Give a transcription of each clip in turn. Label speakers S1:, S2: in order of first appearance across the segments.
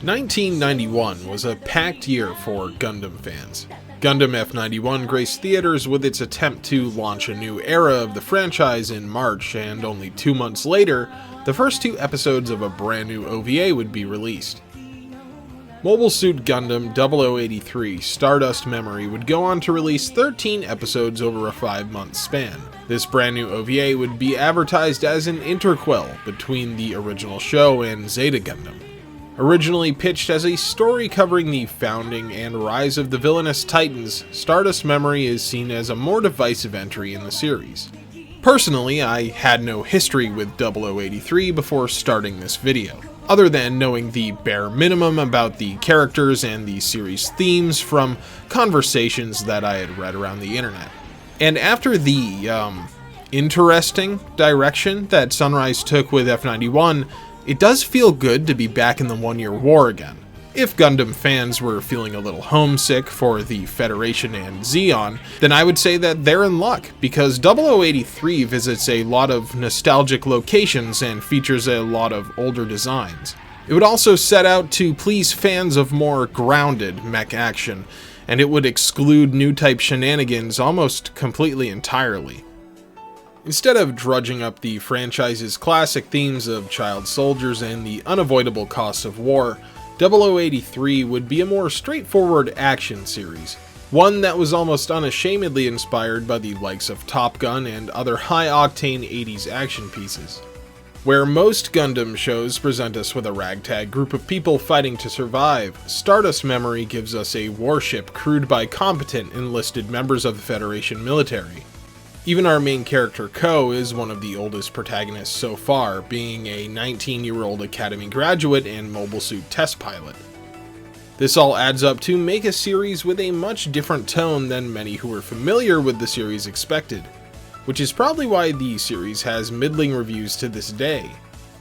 S1: 1991 was a packed year for Gundam fans. Gundam F91 graced theaters with its attempt to launch a new era of the franchise in March, and only 2 months later, the first 2 episodes of a brand new OVA would be released. Mobile Suit Gundam 0083 Stardust Memory would go on to release 13 episodes over a 5-month span. This brand new OVA would be advertised as an interquel between the original show and Zeta Gundam. Originally pitched as a story covering the founding and rise of the villainous Titans, Stardust Memory is seen as a more divisive entry in the series. Personally, I had no history with 0083 before starting this video, other than knowing the bare minimum about the characters and the series themes from conversations that I had read around the internet. And after the, interesting direction that Sunrise took with F91, it does feel good to be back in the One-Year War again. If Gundam fans were feeling a little homesick for the Federation and Zeon, then I would say that they're in luck, because 0083 visits a lot of nostalgic locations and features a lot of older designs. It would also set out to please fans of more grounded mech action, and it would exclude new type shenanigans almost completely entirely. Instead of drudging up the franchise's classic themes of child soldiers and the unavoidable costs of war, 0083 would be a more straightforward action series, one that was almost unashamedly inspired by the likes of Top Gun and other high-octane 80s action pieces. Where most Gundam shows present us with a ragtag group of people fighting to survive, Stardust Memory gives us a warship crewed by competent enlisted members of the Federation military. Even our main character, Ko, is one of the oldest protagonists so far, being a 19-year-old Academy graduate and mobile suit test pilot. This all adds up to make a series with a much different tone than many who are familiar with the series expected, which is probably why the series has middling reviews to this day.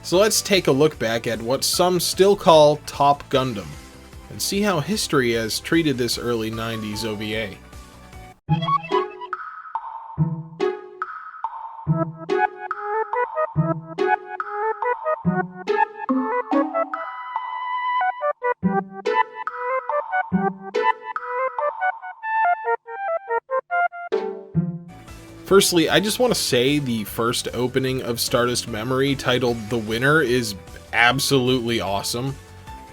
S1: So let's take a look back at what some still call Top Gundam, and see how history has treated this early 90s OVA. Firstly, I just want to say the first opening of Stardust Memory, titled The Winner, is absolutely awesome.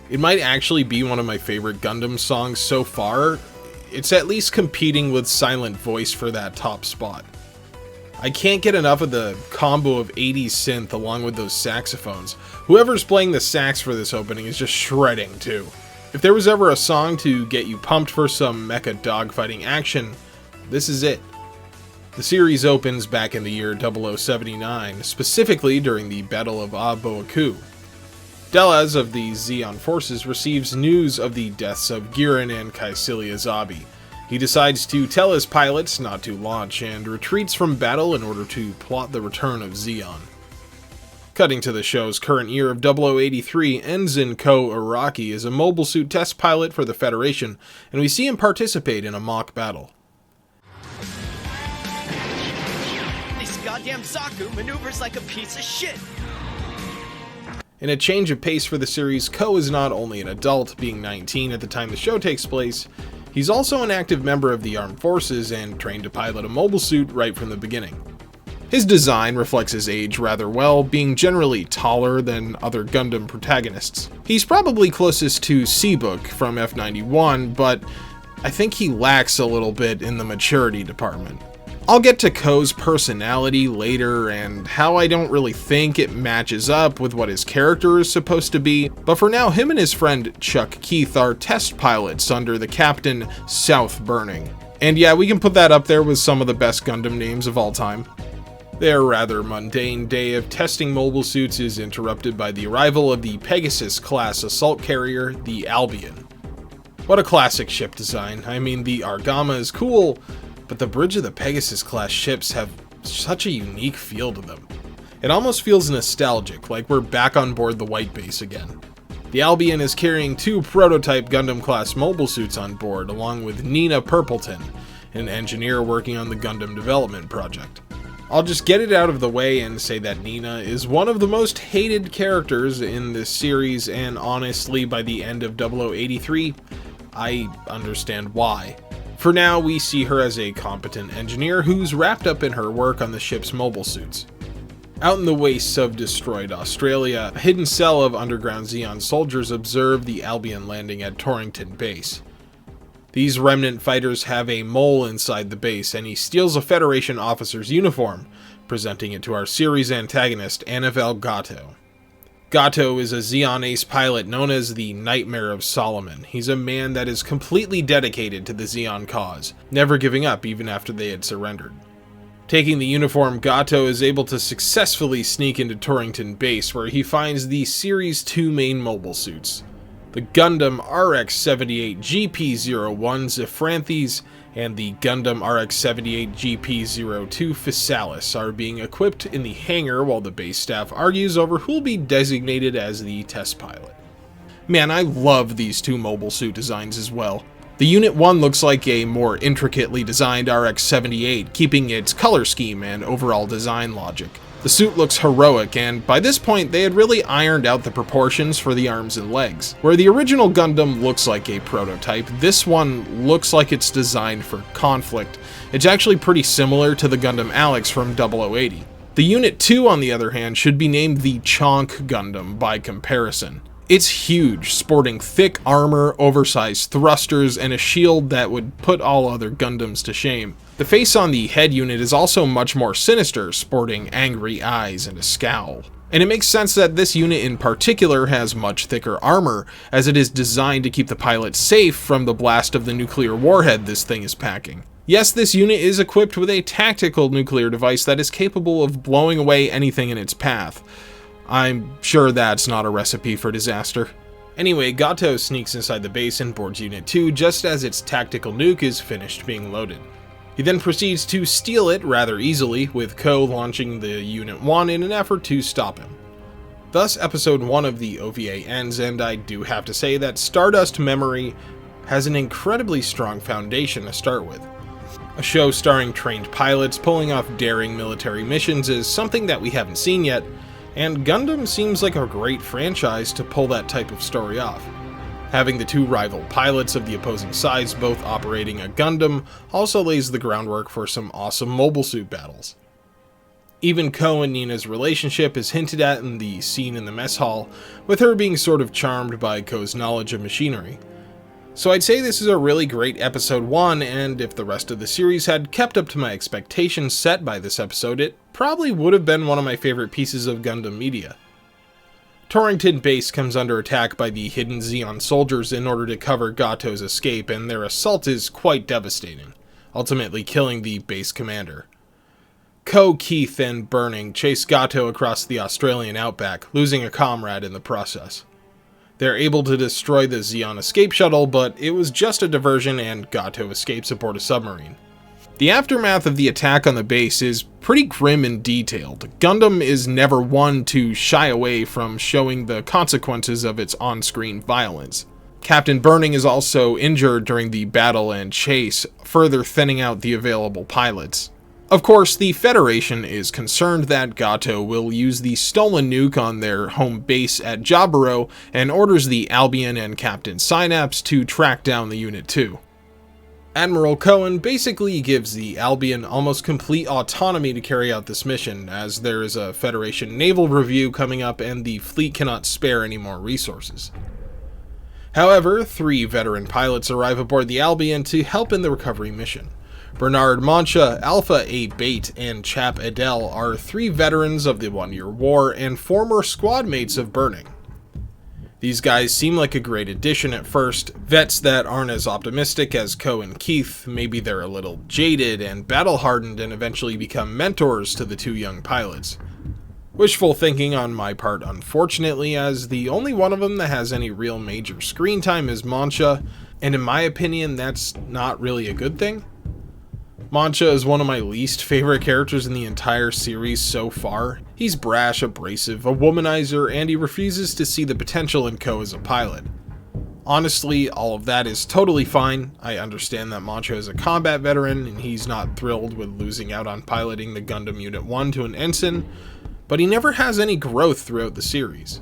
S1: It might actually be one of my favorite Gundam songs so far. It's at least competing with Silent Voice for that top spot. I can't get enough of the combo of 80s synth along with those saxophones. Whoever's playing the sax for this opening is just shredding too. If there was ever a song to get you pumped for some mecha dogfighting action, this is it. The series opens back in the year 0079, specifically during the Battle of Aboaku. Delaz of the Zeon forces receives news of the deaths of Giran and Kaisilia Zabi. He decides to tell his pilots not to launch and retreats from battle in order to plot the return of Zeon. Cutting to the show's current year of 0083, Ensign Ko Araki is a mobile suit test pilot for the Federation, and we see him participate in a mock battle.
S2: This goddamn Zaku maneuvers like a piece of shit!
S1: In a change of pace for the series, Ko is not only an adult, being 19 at the time the show takes place, he's also an active member of the armed forces and trained to pilot a mobile suit right from the beginning. His design reflects his age rather well, being generally taller than other Gundam protagonists. He's probably closest to Seabook from F91, but I think he lacks a little bit in the maturity department. I'll get to Ko's personality later and how I don't really think it matches up with what his character is supposed to be, but for now him and his friend Chuck Keith are test pilots under the captain South Burning. And yeah, we can put that up there with some of the best Gundam names of all time. Their rather mundane day of testing mobile suits is interrupted by the arrival of the Pegasus-class assault carrier, the Albion. What a classic ship design. I mean, the Argama is cool, but the bridge of the Pegasus class ships have such a unique feel to them. It almost feels nostalgic, like we're back on board the White Base again. The Albion is carrying 2 prototype Gundam class mobile suits on board, along with Nina Purpleton, an engineer working on the Gundam development project. I'll just get it out of the way and say that Nina is one of the most hated characters in this series, and honestly, by the end of 0083, I understand why. For now, we see her as a competent engineer who's wrapped up in her work on the ship's mobile suits. Out in the wastes of destroyed Australia, a hidden cell of underground Zeon soldiers observe the Albion landing at Torrington Base. These remnant fighters have a mole inside the base, and he steals a Federation officer's uniform, presenting it to our series antagonist, Anavel Gato. Gato is a Zeon ace pilot known as the Nightmare of Solomon. He's a man that is completely dedicated to the Zeon cause, never giving up even after they had surrendered. Taking the uniform, Gato is able to successfully sneak into Torrington Base, where he finds the Series 2 main mobile suits. The Gundam RX-78 GP-01 Zephranthes and the Gundam RX-78 GP-02 Physalis are being equipped in the hangar while the base staff argues over who'll be designated as the test pilot. Man, I love these 2 mobile suit designs as well. The Unit 1 looks like a more intricately designed RX-78, keeping its color scheme and overall design logic. The suit looks heroic, and by this point they had really ironed out the proportions for the arms and legs. Where the original Gundam looks like a prototype, this one looks like it's designed for conflict. It's actually pretty similar to the Gundam Alex from 0080. The Unit 2, on the other hand, should be named the Chonk Gundam by comparison. It's huge, sporting thick armor, oversized thrusters, and a shield that would put all other Gundams to shame. The face on the head unit is also much more sinister, sporting angry eyes and a scowl. And it makes sense that this unit in particular has much thicker armor, as it is designed to keep the pilot safe from the blast of the nuclear warhead this thing is packing. Yes, this unit is equipped with a tactical nuclear device that is capable of blowing away anything in its path. I'm sure that's not a recipe for disaster. Anyway, Gato sneaks inside the base and boards Unit 2 just as its tactical nuke is finished being loaded. He then proceeds to steal it rather easily, with Ko launching the Unit 1 in an effort to stop him. Thus, Episode 1 of the OVA ends, and I do have to say that Stardust Memory has an incredibly strong foundation to start with. A show starring trained pilots pulling off daring military missions is something that we haven't seen yet, and Gundam seems like a great franchise to pull that type of story off. Having the 2 rival pilots of the opposing sides both operating a Gundam also lays the groundwork for some awesome mobile suit battles. Even Ko and Nina's relationship is hinted at in the scene in the mess hall, with her being sort of charmed by Ko's knowledge of machinery. So I'd say this is a really great episode 1, and if the rest of the series had kept up to my expectations set by this episode, it probably would have been one of my favorite pieces of Gundam media. Torrington Base comes under attack by the hidden Zeon soldiers in order to cover Gato's escape, and their assault is quite devastating, ultimately killing the base commander. Ko, Keith, and Burning chase Gato across the Australian outback, losing a comrade in the process. They're able to destroy the Zeon escape shuttle, but it was just a diversion and Gato escapes aboard a submarine. The aftermath of the attack on the base is pretty grim and detailed. Gundam is never one to shy away from showing the consequences of its on-screen violence. Captain Burning is also injured during the battle and chase, further thinning out the available pilots. Of course, the Federation is concerned that Gato will use the stolen nuke on their home base at Jaburo and orders the Albion and Captain Synapse to track down the Unit 2. Admiral Cohen basically gives the Albion almost complete autonomy to carry out this mission, as there is a Federation naval review coming up and the fleet cannot spare any more resources. However, 3 veteran pilots arrive aboard the Albion to help in the recovery mission. Bernard Mancha, Alpha A. Bate, and Chap Adele are 3 veterans of the One-Year War and former squad mates of Burning. These guys seem like a great addition at first, vets that aren't as optimistic as Ko and Keith. Maybe they're a little jaded and battle-hardened and eventually become mentors to the 2 young pilots. Wishful thinking on my part, unfortunately, as the only one of them that has any real major screen time is Mancha, and in my opinion that's not really a good thing. Mancha is one of my least favorite characters in the entire series so far. He's brash, abrasive, a womanizer, and he refuses to see the potential in Ko as a pilot. Honestly, all of that is totally fine. I understand that Mancha is a combat veteran and he's not thrilled with losing out on piloting the Gundam Unit 1 to an ensign, but he never has any growth throughout the series.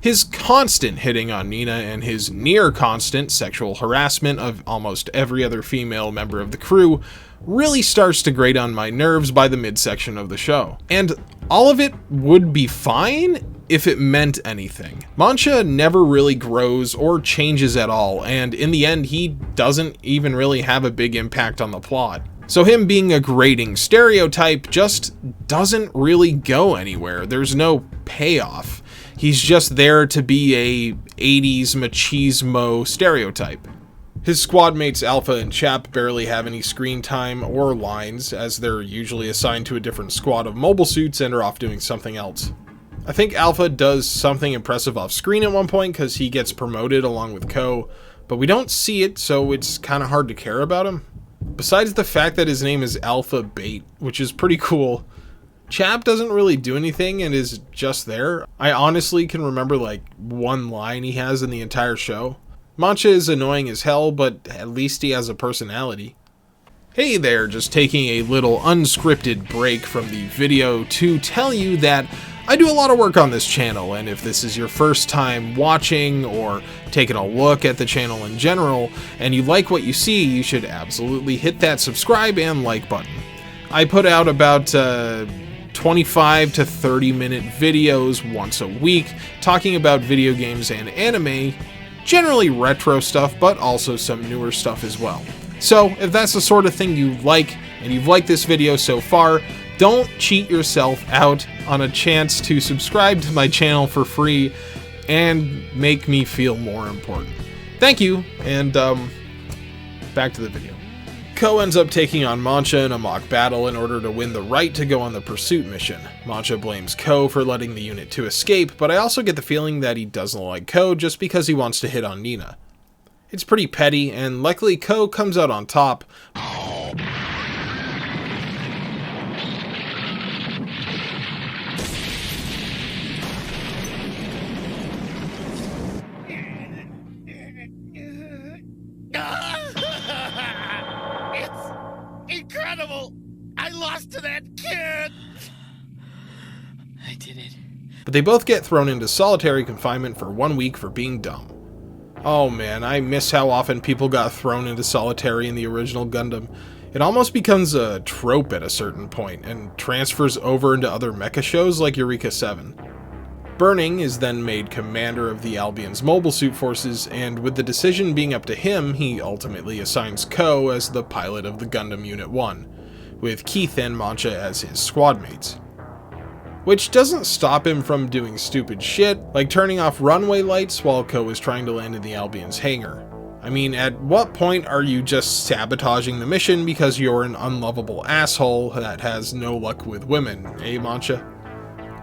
S1: His constant hitting on Nina and his near constant sexual harassment of almost every other female member of the crew really starts to grate on my nerves by the midsection of the show. And all of it would be fine if it meant anything. Mancha never really grows or changes at all, and in the end he doesn't even really have a big impact on the plot. So him being a grating stereotype just doesn't really go anywhere. There's no payoff. He's just there to be a 80s machismo stereotype. His squad mates Alpha and Chap barely have any screen time or lines, as they're usually assigned to a different squad of mobile suits and are off doing something else. I think Alpha does something impressive off screen at one point because he gets promoted along with Ko, but we don't see it, so it's kind of hard to care about him. Besides the fact that his name is Alpha Bait, which is pretty cool, Chap doesn't really do anything and is just there. I honestly can remember like one line he has in the entire show. Mancha is annoying as hell, but at least he has a personality. Hey there, just taking a little unscripted break from the video to tell you that I do a lot of work on this channel, and if this is your first time watching or taking a look at the channel in general, and you like what you see, you should absolutely hit that subscribe and like button. I put out about 25 to 30 minute videos once a week talking about video games and anime, generally retro stuff, but also some newer stuff as well. So if that's the sort of thing you like, and you've liked this video so far, don't cheat yourself out on a chance to subscribe to my channel for free and make me feel more important. Thank you, and back to the video. Ko ends up taking on Mancha in a mock battle in order to win the right to go on the pursuit mission. Mancha blames Ko for letting the Unit 2 escape, but I also get the feeling that he doesn't like Ko just because he wants to hit on Nina. It's pretty petty, and luckily Ko comes out on top.
S2: Incredible! I lost to that kid! I did it.
S1: But they both get thrown into solitary confinement for 1 week for being dumb. Oh man, I miss how often people got thrown into solitary in the original Gundam. It almost becomes a trope at a certain point, and transfers over into other mecha shows like Eureka 7. Burning is then made commander of the Albion's mobile suit forces, and with the decision being up to him, he ultimately assigns Ko as the pilot of the Gundam Unit 1, with Keith and Mancha as his squad mates. Which doesn't stop him from doing stupid shit, like turning off runway lights while Ko is trying to land in the Albion's hangar. I mean, at what point are you just sabotaging the mission because you're an unlovable asshole that has no luck with women, eh, Mancha?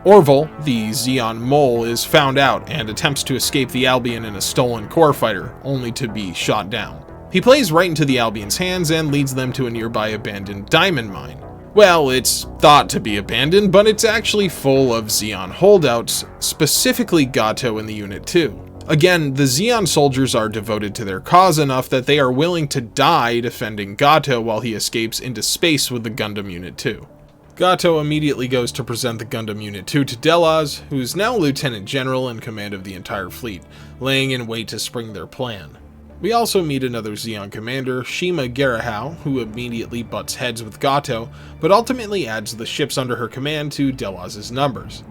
S1: Orville, the Zeon mole, is found out and attempts to escape the Albion in a stolen core fighter, only to be shot down. He plays right into the Albion's hands and leads them to a nearby abandoned diamond mine. Well, it's thought to be abandoned, but it's actually full of Zeon holdouts, specifically Gato in the Unit 2. Again, the Zeon soldiers are devoted to their cause enough that they are willing to die defending Gato while he escapes into space with the Gundam Unit 2. Gato immediately goes to present the Gundam Unit 2 to Delaz, who is now Lieutenant General in command of the entire fleet, laying in wait to spring their plan. We also meet another Zeon commander, Shima Garahao, who immediately butts heads with Gato, but ultimately adds the ships under her command to Delaz's numbers.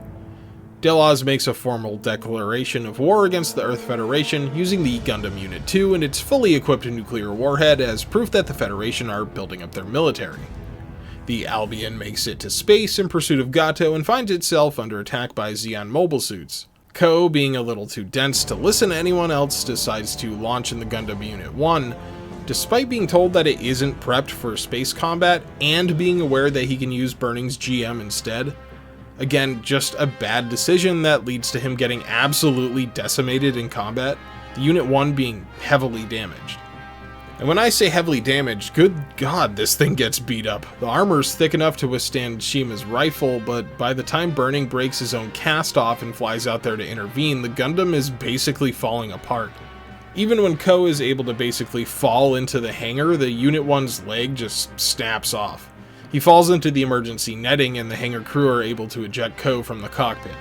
S1: Delaz makes a formal declaration of war against the Earth Federation using the Gundam Unit 2 and its fully equipped nuclear warhead as proof that the Federation are building up their military. The Albion makes it to space in pursuit of Gato and finds itself under attack by Zeon mobile suits. Ko, being a little too dense to listen to anyone else, decides to launch in the Gundam Unit 1, despite being told that it isn't prepped for space combat and being aware that he can use Burning's GM instead. Again, just a bad decision that leads to him getting absolutely decimated in combat, the Unit 1 being heavily damaged. And when I say heavily damaged, good god, this thing gets beat up. The armor's thick enough to withstand Shima's rifle, but by the time Burning breaks his own cast off and flies out there to intervene, the Gundam is basically falling apart. Even when Ko is able to basically fall into the hangar, the Unit 1's leg just snaps off. He falls into the emergency netting and the hangar crew are able to eject Ko from the cockpit.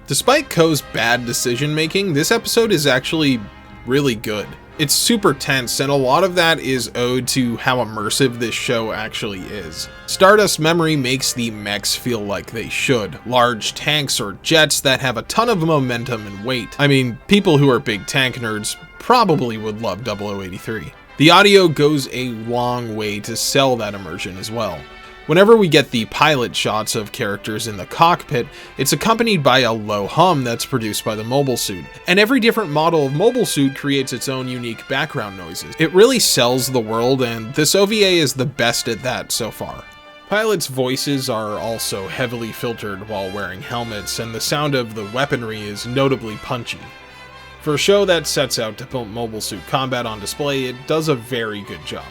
S1: Despite Ko's bad decision making, this episode is actually really good. It's super tense, and a lot of that is owed to how immersive this show actually is. Stardust Memory makes the mechs feel like they should. Large tanks or jets that have a ton of momentum and weight. I mean, people who are big tank nerds probably would love 0083. The audio goes a long way to sell that immersion as well. Whenever we get the pilot shots of characters in the cockpit, it's accompanied by a low hum that's produced by the mobile suit. And every different model of mobile suit creates its own unique background noises. It really sells the world, and this OVA is the best at that so far. Pilots' voices are also heavily filtered while wearing helmets, and the sound of the weaponry is notably punchy. For a show that sets out to put mobile suit combat on display, it does a very good job.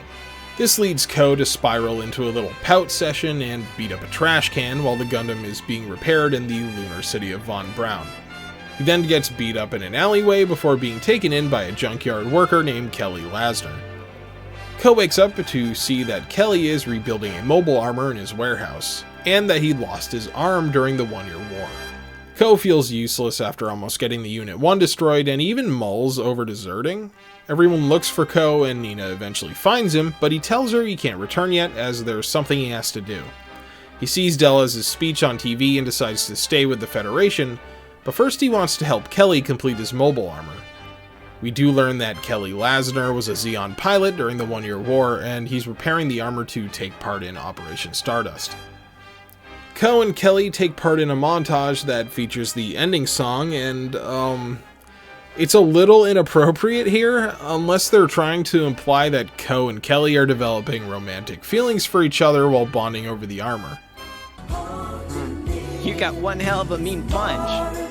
S1: This leads Ko to spiral into a little pout session and beat up a trash can while the Gundam is being repaired in the lunar city of Von Braun. He then gets beat up in an alleyway before being taken in by a junkyard worker named Kelly Lasner. Ko wakes up to see that Kelly is rebuilding a mobile armor in his warehouse, and that he lost his arm during the 1-year war. Ko feels useless after almost getting the Unit 1 destroyed and even mulls over deserting. Everyone looks for Ko and Nina eventually finds him, but he tells her he can't return yet as there's something he has to do. He sees Della's speech on TV and decides to stay with the Federation, but first he wants to help Kelly complete his mobile armor. We do learn that Kelly Lasner was a Zeon pilot during the 1-year war, and he's repairing the armor to take part in Operation Stardust. Ko and Kelly take part in a montage that features the ending song, and, it's a little inappropriate here, unless they're trying to imply that Ko and Kelly are developing romantic feelings for each other while bonding over the armor.
S2: You got one hell of a mean punch.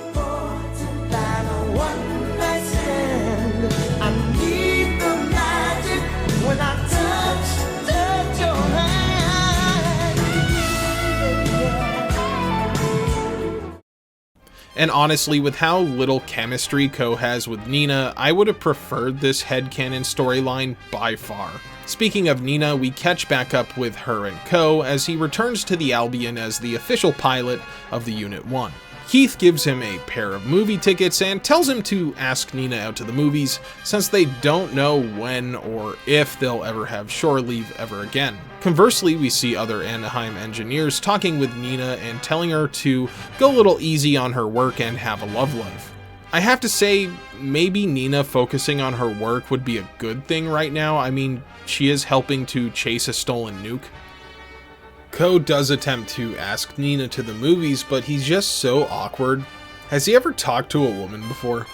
S1: And honestly, with how little chemistry Ko has with Nina, I would have preferred this headcanon storyline by far. Speaking of Nina, we catch back up with her and Ko as he returns to the Albion as the official pilot of the Unit 1. Keith gives him a pair of movie tickets and tells him to ask Nina out to the movies since they don't know when or if they'll ever have shore leave ever again. Conversely, we see other Anaheim engineers talking with Nina and telling her to go a little easy on her work and have a love life. I have to say, maybe Nina focusing on her work would be a good thing right now. I mean, she is helping to chase a stolen nuke. Ko does attempt to ask Nina to the movies, but he's just so awkward. Has he ever talked to a woman before?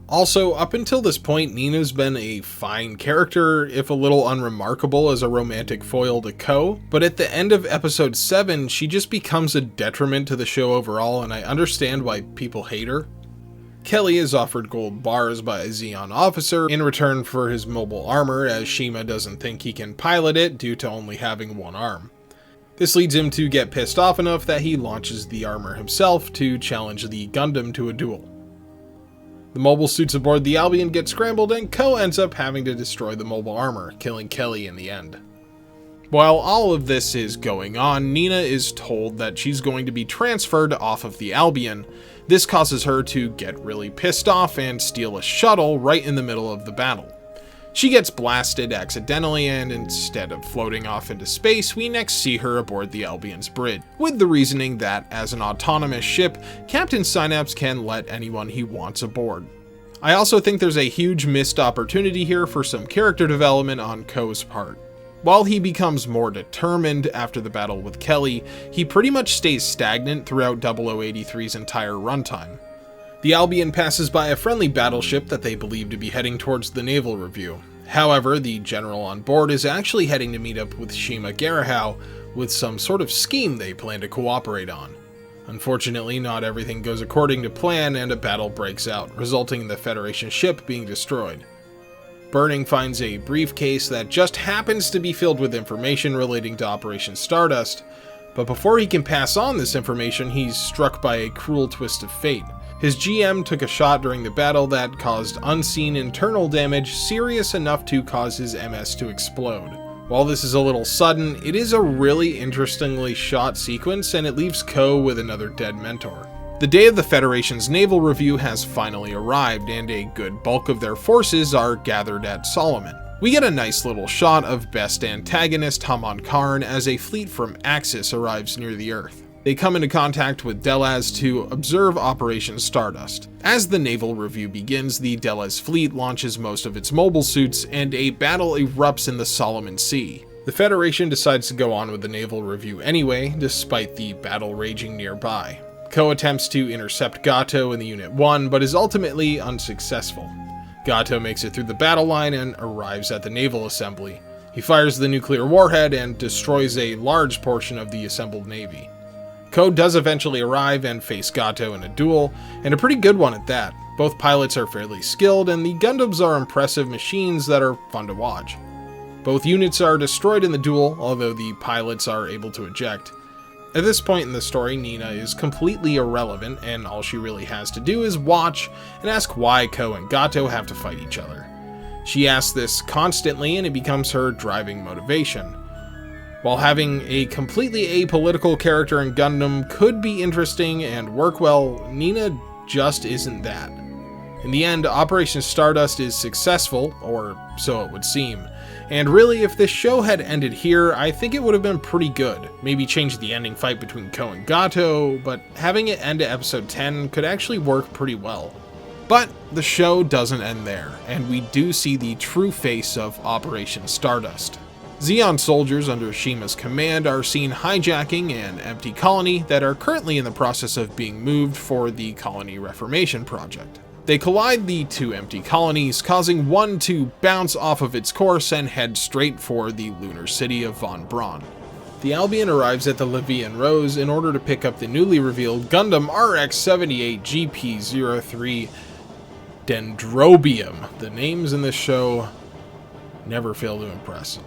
S1: Also, up until this point, Nina's been a fine character, if a little unremarkable as a romantic foil to Ko, but at the end of episode 7, she just becomes a detriment to the show overall, and I understand why people hate her. Kelly is offered gold bars by a Zeon officer in return for his mobile armor, as Shima doesn't think he can pilot it due to only having one arm. This leads him to get pissed off enough that he launches the armor himself to challenge the Gundam to a duel. The mobile suits aboard the Albion get scrambled and Ko ends up having to destroy the mobile armor, killing Kelly in the end. While all of this is going on, Nina is told that she's going to be transferred off of the Albion. This causes her to get really pissed off and steal a shuttle right in the middle of the battle. She gets blasted accidentally, and instead of floating off into space, we next see her aboard the Albion's bridge, with the reasoning that as an autonomous ship, Captain Synapse can let anyone he wants aboard. I also think there's a huge missed opportunity here for some character development on Ko's part. While he becomes more determined after the battle with Kelly, he pretty much stays stagnant throughout 0083's entire runtime. The Albion passes by a friendly battleship that they believe to be heading towards the naval review. However, the general on board is actually heading to meet up with Shima Garahau, with some sort of scheme they plan to cooperate on. Unfortunately, not everything goes according to plan and a battle breaks out, resulting in the Federation ship being destroyed. Burning finds a briefcase that just happens to be filled with information relating to Operation Stardust, but before he can pass on this information, he's struck by a cruel twist of fate. His GM took a shot during the battle that caused unseen internal damage serious enough to cause his MS to explode. While this is a little sudden, it is a really interestingly shot sequence, and it leaves Ko with another dead mentor. The day of the Federation's naval review has finally arrived, and a good bulk of their forces are gathered at Solomon. We get a nice little shot of best antagonist Haman Karn as a fleet from Axis arrives near the Earth. They come into contact with Delaz to observe Operation Stardust. As the naval review begins, the Delaz fleet launches most of its mobile suits, and a battle erupts in the Solomon Sea. The Federation decides to go on with the naval review anyway, despite the battle raging nearby. Ko attempts to intercept Gato in the Unit 1, but is ultimately unsuccessful. Gato makes it through the battle line and arrives at the naval assembly. He fires the nuclear warhead and destroys a large portion of the assembled navy. Ko does eventually arrive and face Gato in a duel, and a pretty good one at that. Both pilots are fairly skilled, and the Gundams are impressive machines that are fun to watch. Both units are destroyed in the duel, although the pilots are able to eject. At this point in the story, Nina is completely irrelevant, and all she really has to do is watch and ask why Ko and Gato have to fight each other. She asks this constantly, and it becomes her driving motivation. While having a completely apolitical character in Gundam could be interesting and work well, Nina just isn't that. In the end, Operation Stardust is successful, or so it would seem. And really, if this show had ended here, I think it would have been pretty good. Maybe change the ending fight between Ko and Gato, but having it end at episode 10 could actually work pretty well. But the show doesn't end there, and we do see the true face of Operation Stardust. Zeon soldiers under Shima's command are seen hijacking an empty colony that are currently in the process of being moved for the Colony Reformation Project. They collide the two empty colonies, causing one to bounce off of its course and head straight for the lunar city of Von Braun. The Albion arrives at the Levian Rose in order to pick up the newly revealed Gundam RX-78 GP-03 Dendrobium. The names in this show never fail to impress.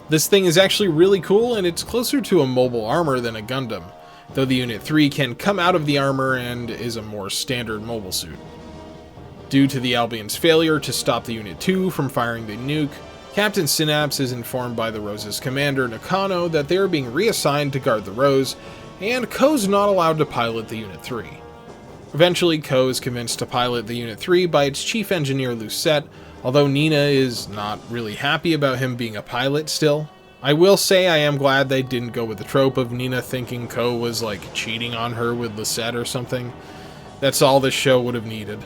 S1: This thing is actually really cool, and it's closer to a mobile armor than a Gundam, though the Unit 3 can come out of the armor and is a more standard mobile suit. Due to the Albion's failure to stop the Unit 2 from firing the nuke, Captain Synapse is informed by the Rose's commander Nakano that they are being reassigned to guard the Rose, and Ko's not allowed to pilot the Unit 3. Eventually, Ko is convinced to pilot the Unit 3 by its chief engineer Lucette, although Nina is not really happy about him being a pilot still. I will say I am glad they didn't go with the trope of Nina thinking Ko was like cheating on her with Lucette or something. That's all this show would have needed.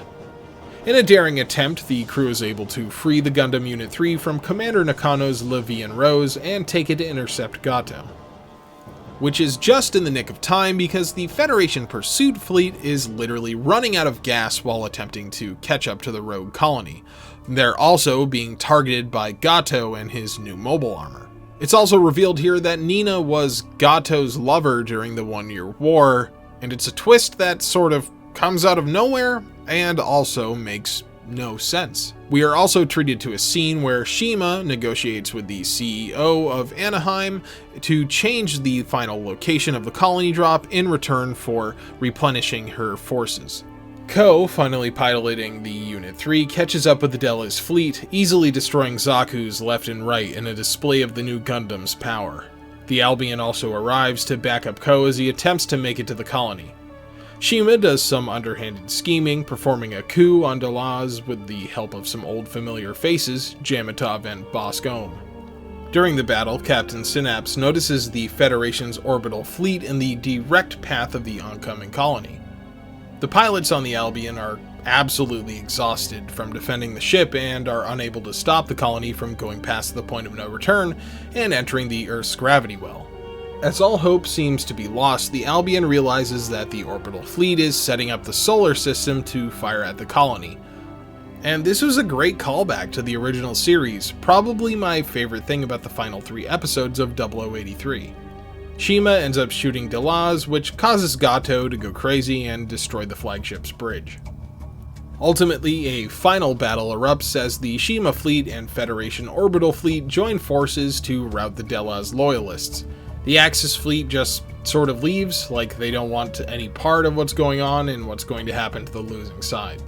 S1: In a daring attempt, the crew is able to free the Gundam Unit 3 from Commander Nakano's Levian Rose and take it to intercept Gato. Which is just in the nick of time because the Federation pursuit fleet is literally running out of gas while attempting to catch up to the rogue colony. They're also being targeted by Gato and his new mobile armor. It's also revealed here that Nina was Gato's lover during the 1-year war, and it's a twist that sort of comes out of nowhere and also makes no sense. We are also treated to a scene where Shima negotiates with the CEO of Anaheim to change the final location of the colony drop in return for replenishing her forces. Ko, finally piloting the Unit 3, catches up with the Delaz fleet, easily destroying Zaku's left and right in a display of the new Gundam's power. The Albion also arrives to back up Ko as he attempts to make it to the colony. Shima does some underhanded scheming, performing a coup on Delaz with the help of some old familiar faces, Jamatov and Bosk Ohm. During the battle, Captain Synapse notices the Federation's orbital fleet in the direct path of the oncoming colony. The pilots on the Albion are absolutely exhausted from defending the ship and are unable to stop the colony from going past the point of no return and entering the Earth's gravity well. As all hope seems to be lost, the Albion realizes that the orbital fleet is setting up the solar system to fire at the colony. And this was a great callback to the original series, probably my favorite thing about the final 3 episodes of 0083. Shima ends up shooting Delaz, which causes Gato to go crazy and destroy the flagship's bridge. Ultimately, a final battle erupts as the Shima fleet and Federation orbital fleet join forces to rout the Delaz loyalists. The Axis fleet just sort of leaves, like they don't want any part of what's going on and what's going to happen to the losing side.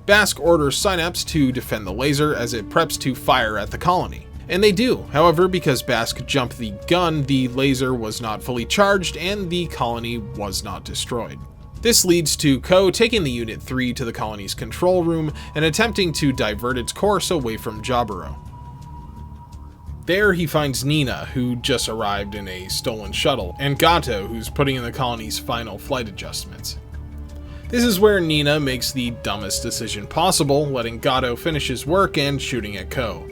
S1: Bask orders Synapse to defend the laser as it preps to fire at the colony. And they do. However, because Bask jumped the gun, the laser was not fully charged and the colony was not destroyed. This leads to Ko taking the Unit 3 to the colony's control room and attempting to divert its course away from Jaburo. There he finds Nina, who just arrived in a stolen shuttle, and Gato, who's putting in the colony's final flight adjustments. This is where Nina makes the dumbest decision possible, letting Gato finish his work and shooting at Ko.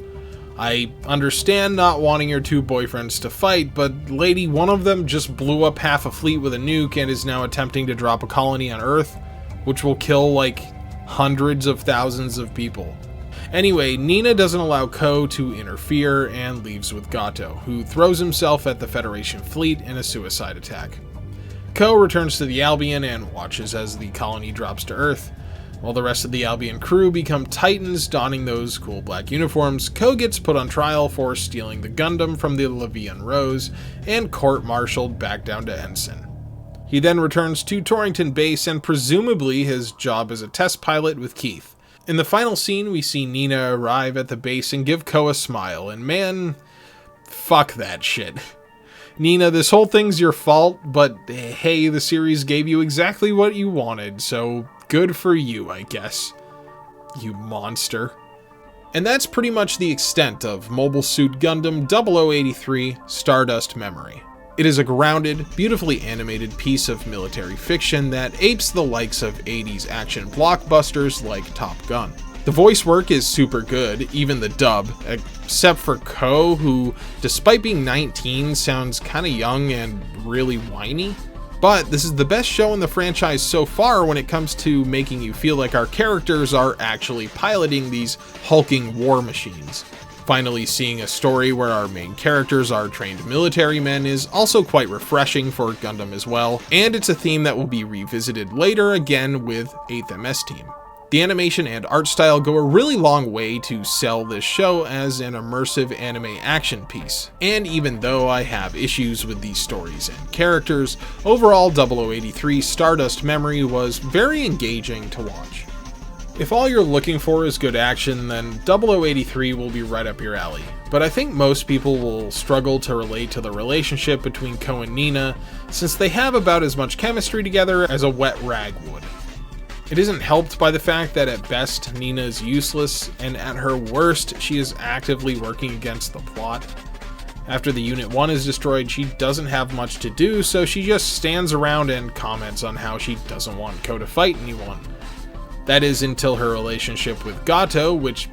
S1: I understand not wanting your two boyfriends to fight, but lady, one of them just blew up half a fleet with a nuke and is now attempting to drop a colony on Earth, which will kill like hundreds of thousands of people. Anyway, Nina doesn't allow Ko to interfere and leaves with Gato, who throws himself at the Federation fleet in a suicide attack. Ko returns to the Albion and watches as the colony drops to Earth. While the rest of the Albion crew become Titans donning those cool black uniforms, Ko gets put on trial for stealing the Gundam from the Levian Rose and court-martialed back down to ensign. He then returns to Torrington Base and presumably his job as a test pilot with Keith. In the final scene, we see Nina arrive at the base and give Ko a smile, and man, fuck that shit. Nina, this whole thing's your fault, but hey, the series gave you exactly what you wanted, so good for you, I guess. You monster. And that's pretty much the extent of Mobile Suit Gundam 0083 Stardust Memory. It is a grounded, beautifully animated piece of military fiction that apes the likes of 80s action blockbusters like Top Gun. The voice work is super good, even the dub, except for Ko, who, despite being 19, sounds kinda young and really whiny. But this is the best show in the franchise so far when it comes to making you feel like our characters are actually piloting these hulking war machines. Finally seeing a story where our main characters are trained military men is also quite refreshing for Gundam as well, and it's a theme that will be revisited later again with 8th MS Team. The animation and art style go a really long way to sell this show as an immersive anime action piece, and even though I have issues with these stories and characters, overall 0083 Stardust Memory was very engaging to watch. If all you're looking for is good action, then 0083 will be right up your alley, but I think most people will struggle to relate to the relationship between Ko and Nina, since they have about as much chemistry together as a wet rag would. It isn't helped by the fact that at best Nina is useless, and at her worst she is actively working against the plot. After the Unit 1 is destroyed, she doesn't have much to do, so she just stands around and comments on how she doesn't want Ko to fight anyone. That is until her relationship with Gato, which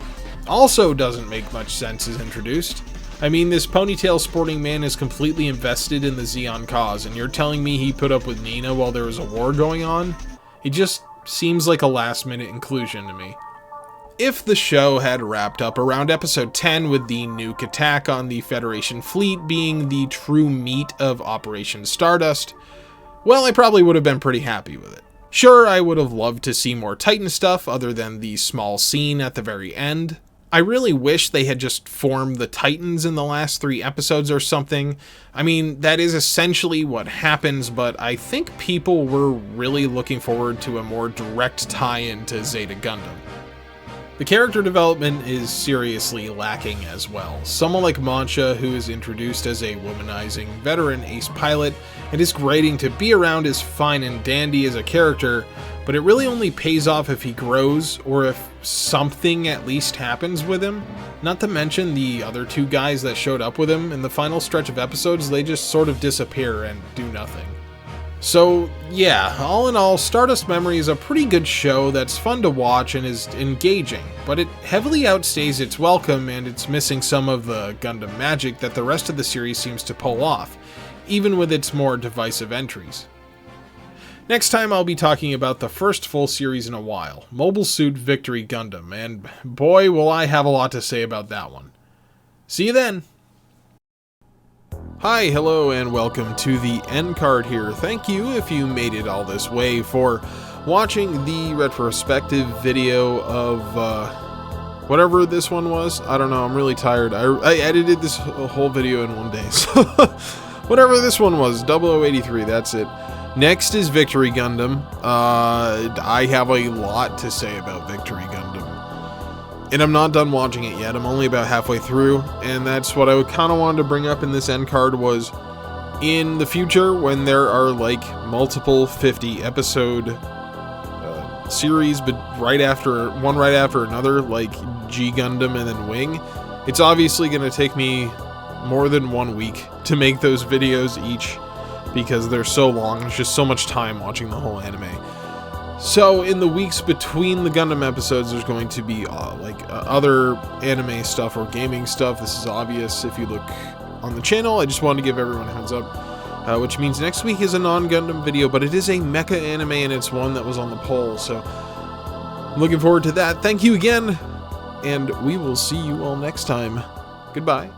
S1: also doesn't make much sense, is introduced. I mean, this ponytail sporting man is completely invested in the Zeon cause, and you're telling me he put up with Nina while there was a war going on? It just seems like a last-minute inclusion to me. If the show had wrapped up around episode 10 with the nuke attack on the Federation fleet being the true meat of Operation Stardust, well, I probably would have been pretty happy with it. Sure, I would have loved to see more Titan stuff other than the small scene at the very end. I really wish they had just formed the Titans in the last 3 episodes or something. I mean, that is essentially what happens, but I think people were really looking forward to a more direct tie-in to Zeta Gundam. The character development is seriously lacking as well. Someone like Mancha, who is introduced as a womanizing veteran ace pilot, and is grating to be around, is fine and dandy as a character, but it really only pays off if he grows, or if something at least happens with him. Not to mention the other 2 guys that showed up with him in the final stretch of episodes, they just sort of disappear and do nothing. So yeah, all in all, Stardust Memory is a pretty good show that's fun to watch and is engaging, but it heavily outstays its welcome and it's missing some of the Gundam magic that the rest of the series seems to pull off, even with its more divisive entries. Next time I'll be talking about the first full series in a while, Mobile Suit Victory Gundam, and boy will I have a lot to say about that one. See you then! Hi, hello, and welcome to the end card here. Thank you if you made it all this way for watching the retrospective video of whatever this one was. I don't know, I'm really tired. I edited this whole video in one day, so whatever this one was, 0083, that's it. Next is Victory Gundam. I have a lot to say about Victory Gundam. And I'm not done watching it yet. I'm only about halfway through, and that's what I kind of wanted to bring up in this end card was in the future when there are like multiple 50 episode series, but right after another, like G Gundam and then Wing, it's obviously going to take me more than 1 week to make those videos each because they're so long. There's just so much time watching the whole anime. So in the weeks between the Gundam episodes, there's going to be other anime stuff or gaming stuff. This is obvious if you look on the channel. I just wanted to give everyone a heads up, which means next week is a non-Gundam video, but it is a mecha anime and it's one that was on the poll. So I'm looking forward to that. Thank you again, and we will see you all next time. Goodbye.